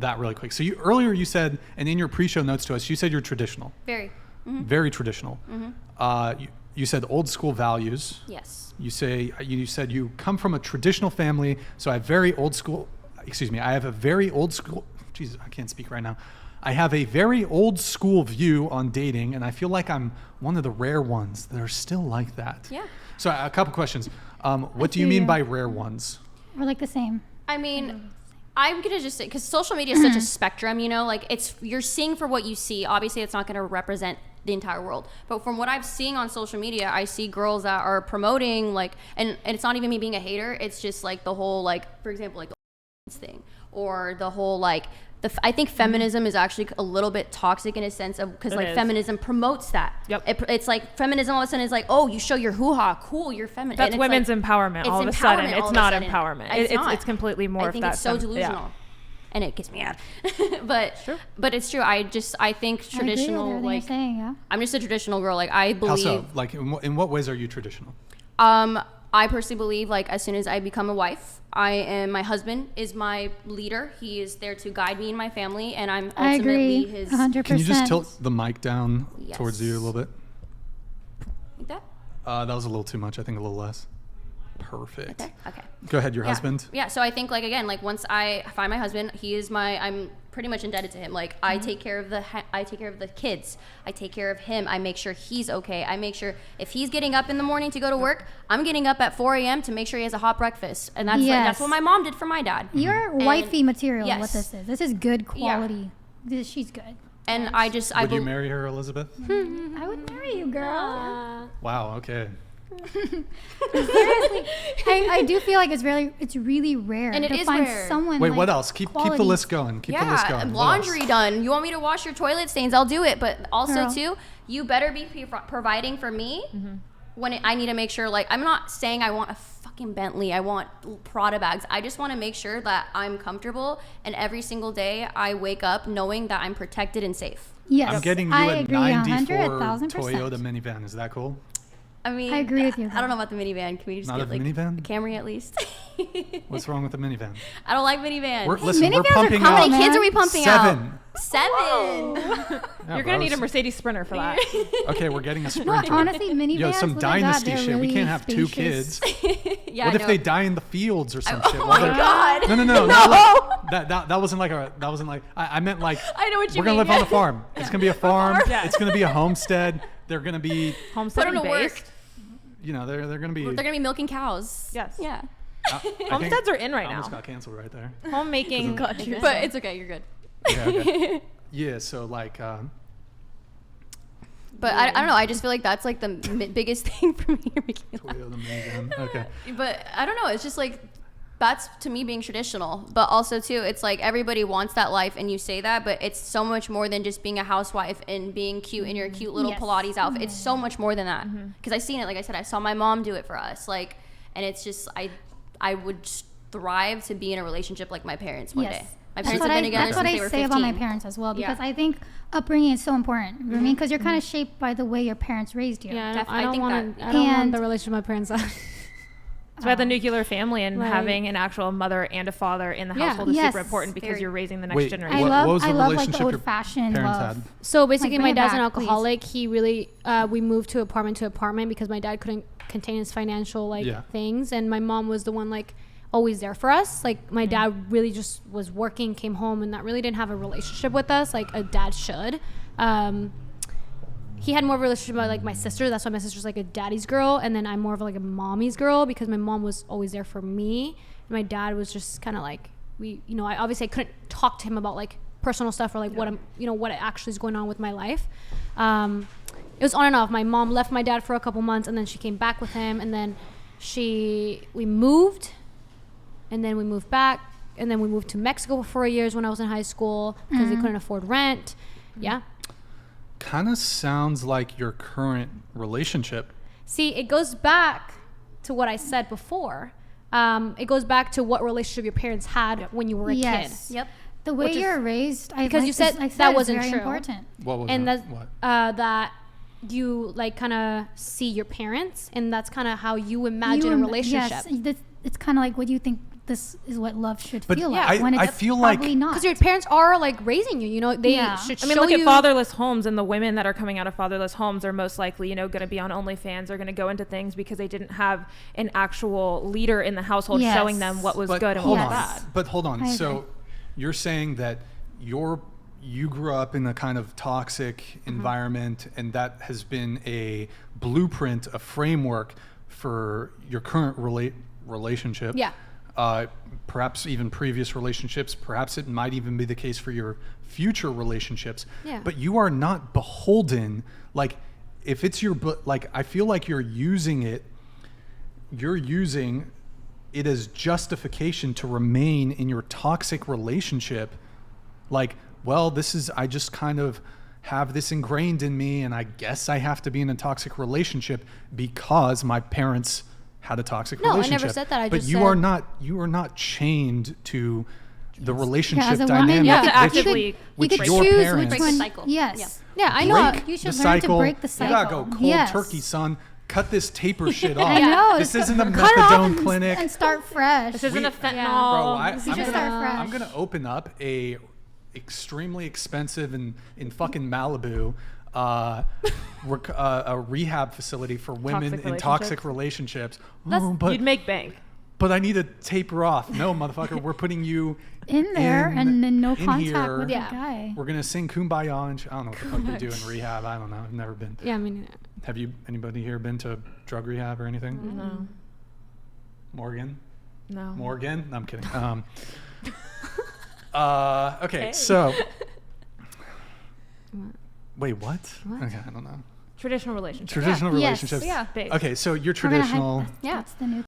that really quick. So earlier you said, and in your pre-show notes to us, you said you're traditional. Very. Mm-hmm. Very traditional. Mm-hmm. You said old school values. Yes. You said you come from a traditional family, so I have very old school. Excuse me. I have a very old school. Jesus, I can't speak right now. I have a very old school view on dating, and I feel like I'm one of the rare ones that are still like that. Yeah. So a couple questions. What do you mean by rare ones? We're like the same. I mean, I'm going to just say, because social media is such a spectrum, you know, like you're seeing for what you see. Obviously, it's not going to represent the entire world. But from what I'm seeing on social media, I see girls that are promoting, like, and it's not even me being a hater. It's just like the whole, like, for example, like the thing, or the whole, like, I think feminism is actually a little bit toxic in a sense of, because like feminism promotes that. Yep. It's like feminism all of a sudden is like, oh, you show your hoo-ha, cool, you're feminine. That's women's empowerment all of a sudden. It's not empowerment. It's completely more of that. I think it's so delusional. And it gets me out. but it's true. I think traditional, I agree with like, saying, yeah. I'm just a traditional girl. Like, I believe. How so? Like, in what ways are you traditional? I personally believe, like, as soon as I become a wife, my husband is my leader. He is there to guide me and my family, and I'm ultimately his. 100%. Can you just tilt the mic down towards you a little bit? Like that? That was a little too much. I think a little less. Perfect. Okay. Go ahead, your husband. Yeah, so I think, like, again, like, once I find my husband, I'm pretty much indebted to him. Like, I take care of the kids. I take care of him. I make sure he's okay. I make sure if he's getting up in the morning to go to work, I'm getting up at 4 a.m. to make sure he has a hot breakfast. And that's that's what my mom did for my dad. You're wifey material. Yes. What this is. This is good quality. She's good. And Would you marry her, Elizabeth? I would marry you, girl. Wow. Okay. Seriously, I do feel like it's really rare and to find someone. Wait, what else? Keep the list going. Keep the list going. Laundry done. You want me to wash your toilet stains? I'll do it. But also too, you better be providing for me when I need to make sure. Like, I'm not saying I want a fucking Bentley. I want Prada bags. I just want to make sure that I'm comfortable, and every single day I wake up knowing that I'm protected and safe. Yes, I'm getting you a 94 Toyota minivan. Is that cool? I mean, I agree with you. I don't know about the minivan. Can we just get like minivan? a Camry at least? What's wrong with the minivan? I don't like minivans. We're minivans pumping are out. How many kids are we pumping out? 7. You're gonna need a Mercedes Sprinter for that. Okay, we're getting a Sprinter. No, honestly, minivans. Some dynasty shit. Really we can't have spacious. 2 kids. Yeah, what if they die in the fields or some shit? Oh my god! No. That wasn't like. I meant like. I know what you mean. We're gonna live on a farm. Yeah. It's gonna be a farm. It's gonna be a homestead. They're gonna be homestead based. You know, they're gonna be milking cows. Yes. Yeah. Homesteads are in right now. Almost got canceled right there. Homemaking. But it's okay. You're good. Yeah. Okay. Yeah. So like. But I don't know. I just feel like that's like the biggest thing for me. Okay. But I don't know. It's just like that's to me being traditional. But also too, it's like everybody wants that life, and you say that, but it's so much more than just being a housewife and being cute in your cute little Pilates outfit. It's so much more than that. Because I seen it. Like I said, I saw my mom do it for us. Like, and it's just I would thrive to be in a relationship like my parents one day. My parents have been together since they were 15. That's what I say about my parents as well, because I think upbringing is so important. You know what I mean? Because you're kind of shaped by the way your parents raised you. Yeah, I don't want the relationship my parents have. That's why the nuclear family and having an actual mother and a father in the household is super important, because you're raising the next generation. What was the relationship like the old-fashioned love. So basically, Like, my dad's an back, alcoholic. He really, we moved to apartment because my dad couldn't contain his financial things, and my mom was the one always there for us. Like, my dad really just was working, came home, and that really didn't have a relationship with us like a dad should. He had more of a relationship with my sister. That's why my sister's like a daddy's girl, and then I'm more of like a mommy's girl, because my mom was always there for me, and my dad was just kind of like, I obviously couldn't talk to him about like personal stuff or what actually is going on with my life. It was on and off. My mom left my dad for a couple months, and then she came back with him, and then we moved, and then we moved back, and then we moved to Mexico for 4 years when I was in high school because we couldn't afford rent. Yeah. Kind of sounds like your current relationship. See, it goes back to what I said before. It goes back to what relationship your parents had when you were a kid. Yep. The way you're raised, because you said that wasn't very true. Important. What was and that? That you kind of see your parents, and that's kind of how you imagine a relationship. Yes, it's kind of like what you think this is what love should But feel yeah, like. When I it's feel like- probably not. Because your parents are like raising you, you know, they should I mean, show look you. at fatherless homes, and the women that are coming out of fatherless homes are most likely, you know, going to be on OnlyFans or going to go into things because they didn't have an actual leader in the household Yes. showing them what was But good and hold what was on. bad. But hold on. I agree. So you're saying that you grew up in a kind of toxic environment, and that has been a blueprint, a framework for your current relationship. Yeah. Perhaps even previous relationships. Perhaps it might even be the case for your future relationships. Yeah. But you are not beholden. Like, if it's your, like, I feel like you're using it as justification to remain in your toxic relationship. Like, well, I just kind of have this ingrained in me, and I guess I have to be in a toxic relationship because my parents had a toxic No, I never relationship. said that. I but just you said- are not chained to the relationship as a dynamic woman, You have to which- actively you which could your choose parents which Break the one. cycle. Yes. Yeah, I know. break You should the learn to cycle. break the You gotta go cycle. cold Yes. turkey, son. Cut this taper shit off. I know. This just isn't a cut it off methadone and- clinic. and start fresh. This isn't a fentanyl. Bro, I'm should start fresh. gonna open up a extremely expensive in fucking Malibu a rehab facility for women Toxic in toxic relationships. You'd make bank. But I need to taper off. No, motherfucker, we're putting you in there and then no in contact here. with the Yeah. guy. We're gonna sing Kumbaya and I don't know what the fuck they do in rehab. I don't know. I've never been. Yeah, I mean, Have you? Anybody here been to drug rehab or anything? No. Morgan. No. Morgan? No, I'm kidding. Okay, so. Wait, what? Okay, I don't know. Traditional relationships. Traditional Yes. relationships. Yeah. Big. Okay, so you're We're gonna traditional. That's the new